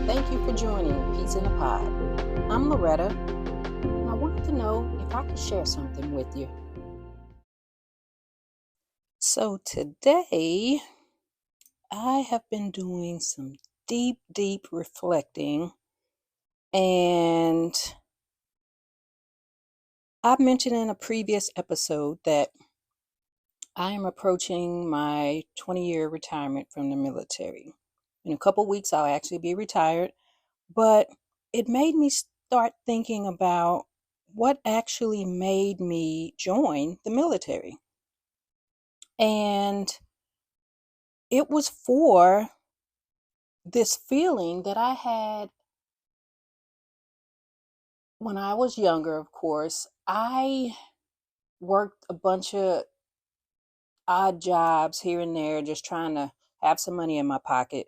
Thank you for joining Peace in the Pod. I'm Loretta, and I wanted to know if I could share something with you. So today, I have been doing some deep reflecting, and I've mentioned in a previous episode that I am approaching my 20-year retirement from the military. In a couple weeks, I'll actually be retired, but it made me start thinking about what actually made me join the military. And it was for this feeling that I had when I was younger, of course. I worked a bunch of odd jobs here and there, just trying to have some money in my pocket.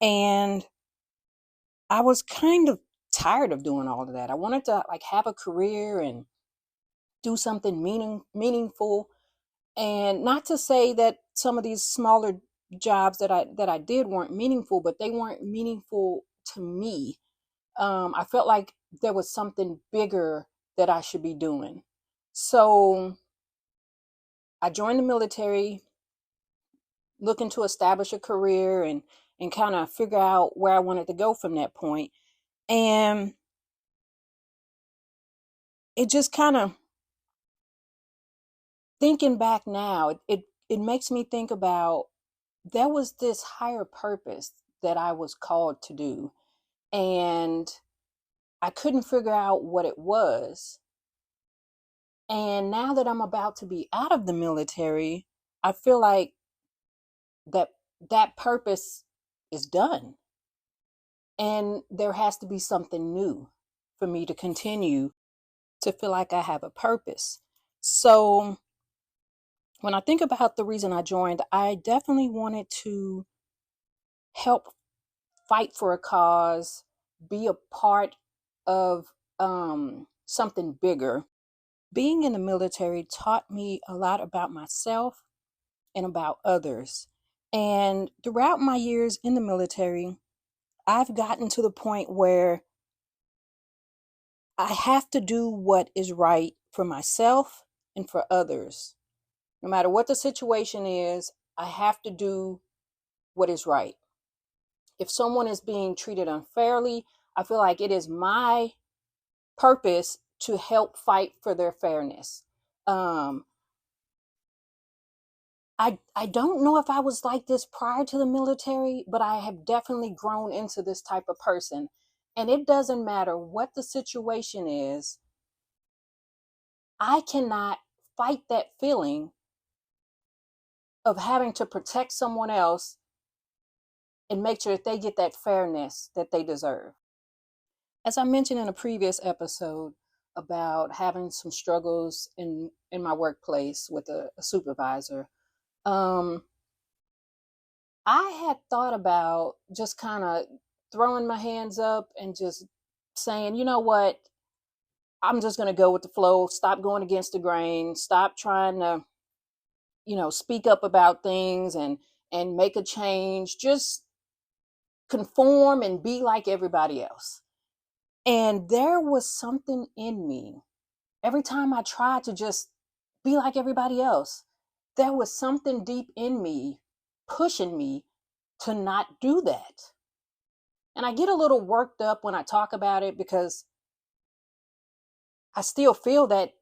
And I was kind of tired of doing all of that. I wanted to have a career and do something meaningful. And not to say that some of these smaller jobs that I did weren't meaningful, but they weren't meaningful to me. I felt like there was something bigger that I should be doing. So I joined the military, looking to establish a career and kind of figure out where I wanted to go from that point. And it just kind of, thinking back now, it makes me think about, there was this higher purpose that I was called to do, and I couldn't figure out what it was. And now that I'm about to be out of the military, I feel like that that purpose is done, and there has to be something new for me to continue to feel like I have a purpose. So when I think about the reason I joined, I definitely wanted to help fight for a cause, be a part of something bigger. Being in the military taught me a lot about myself and about others. And throughout my years in the military, I've gotten to the point where I have to do what is right for myself and for others. No matter what the situation is, I have to do what is right. If someone is being treated unfairly, I feel like it is my purpose to help fight for their fairness. Um, I don't know if I was like this prior to the military, but I have definitely grown into this type of person. And it doesn't matter what the situation is, I cannot fight that feeling of having to protect someone else and make sure that they get that fairness that they deserve. As I mentioned in a previous episode about having some struggles in my workplace with a supervisor, um, I had thought about just kind of throwing my hands up and just saying, you know what, I'm just going to go with the flow, stop going against the grain, stop trying to, speak up about things and make a change, just conform and be like everybody else. And there was something in me. Every time I tried to just be like everybody else, there was something deep in me pushing me to not do that. And I get a little worked up when I talk about it because I still feel that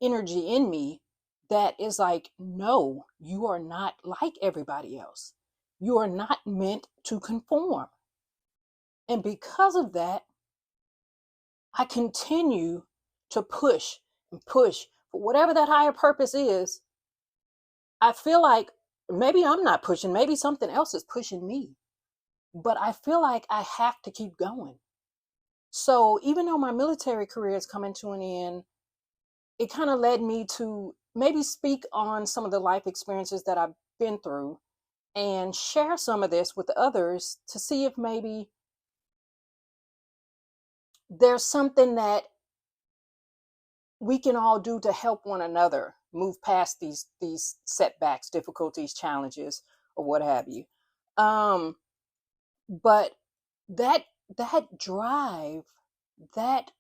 energy in me that is like, no, you are not like everybody else. You are not meant to conform. And because of that, I continue to push and push for whatever that higher purpose is. I feel like maybe I'm not pushing, maybe something else is pushing me, but I feel like I have to keep going. So even though my military career is coming to an end, it kind of led me to maybe speak on some of the life experiences that I've been through and share some of this with others to see if maybe there's something that we can all do to help one another move past these setbacks, difficulties, challenges, or what have you. But that that drive, that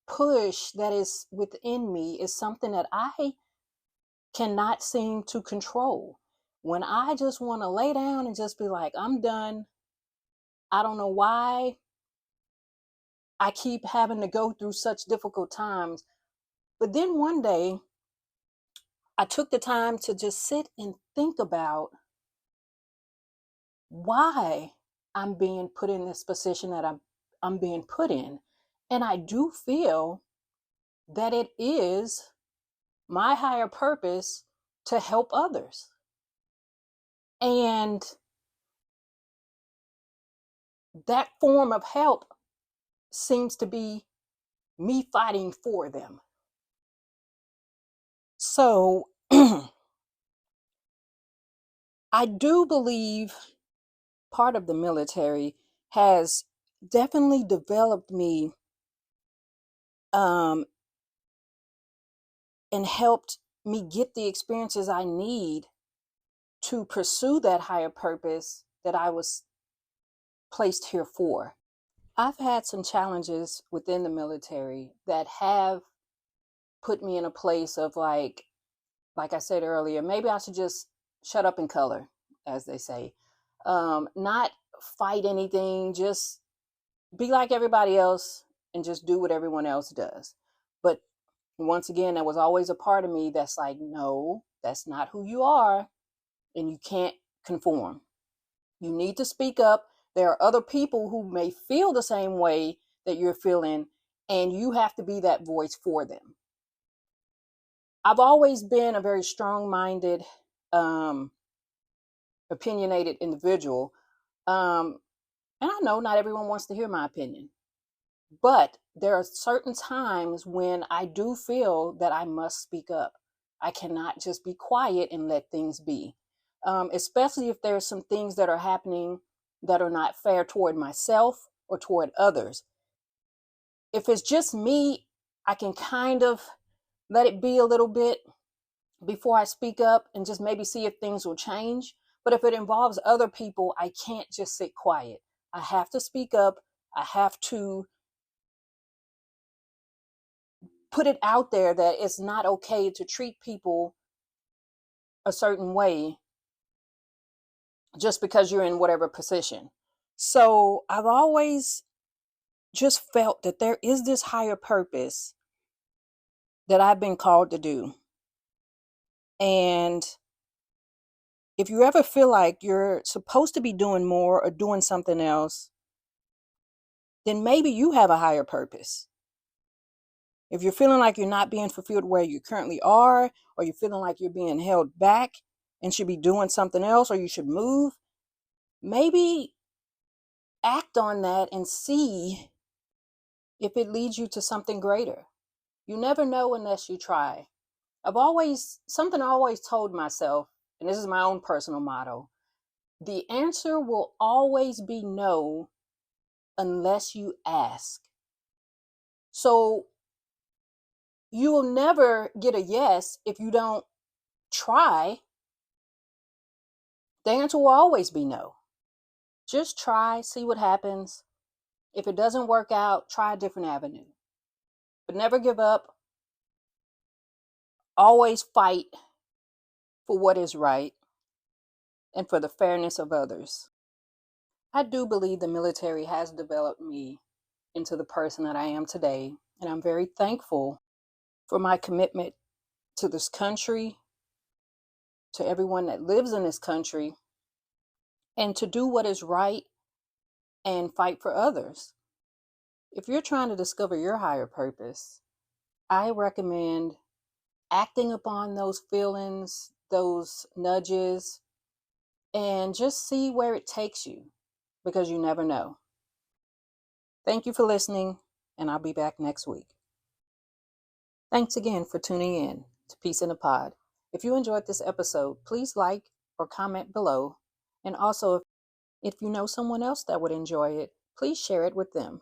push that is within me is something that I cannot seem to control. When I just want to lay down and just be like, I'm done. I don't know why I keep having to go through such difficult times. But then one day, I took the time to just sit and think about why I'm being put in this position that I'm being put in. And I do feel that it is my higher purpose to help others. And that form of help seems to be me fighting for them. So I do believe part of the military has definitely developed me um, and helped me get the experiences I need to pursue that higher purpose that I was placed here for. I've had some challenges within the military that have put me in a place of like I said earlier, maybe I should just shut up and color, as they say. Not fight anything, just be like everybody else and just do what everyone else does. But once again, there was always a part of me that's like, no, that's not who you are, and you can't conform. You need to speak up. There are other people who may feel the same way that you're feeling, and you have to be that voice for them. I've always been a very strong-minded, um, opinionated individual. And I know not everyone wants to hear my opinion, but there are certain times when I do feel that I must speak up. I cannot just be quiet and let things be, especially if there's some things that are happening that are not fair toward myself or toward others. If it's just me, I can kind of let it be a little bit before I speak up and just maybe see if things will change. But if it involves other people, I can't just sit quiet. I have to speak up. I have to put it out there that it's not okay to treat people a certain way just because you're in whatever position. So I've always just felt that there is this higher purpose that I've been called to do. And if you ever feel like you're supposed to be doing more or doing something else, then maybe you have a higher purpose. If you're feeling like you're not being fulfilled where you currently are, or you're feeling like you're being held back and should be doing something else, or you should move, maybe act on that and see if it leads you to something greater. You never know unless you try. Something I always told myself, and this is my own personal motto, the answer will always be no unless you ask. So you will never get a yes if you don't try. The answer will always be no. Just try, see what happens. If it doesn't work out, try a different avenue. But never give up. Always fight for what is right and for the fairness of others. I do believe the military has developed me into the person that I am today, and I'm very thankful for my commitment to this country, to everyone that lives in this country, and to do what is right and fight for others. If you're trying to discover your higher purpose, I recommend acting upon those feelings, those nudges, and just see where it takes you, because you never know. Thank you for listening, and I'll be back next week. Thanks again for tuning in to Peace in a Pod. If you enjoyed this episode, please like or comment below. And also, if you know someone else that would enjoy it, please share it with them.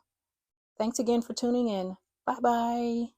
Thanks again for tuning in. Bye-bye.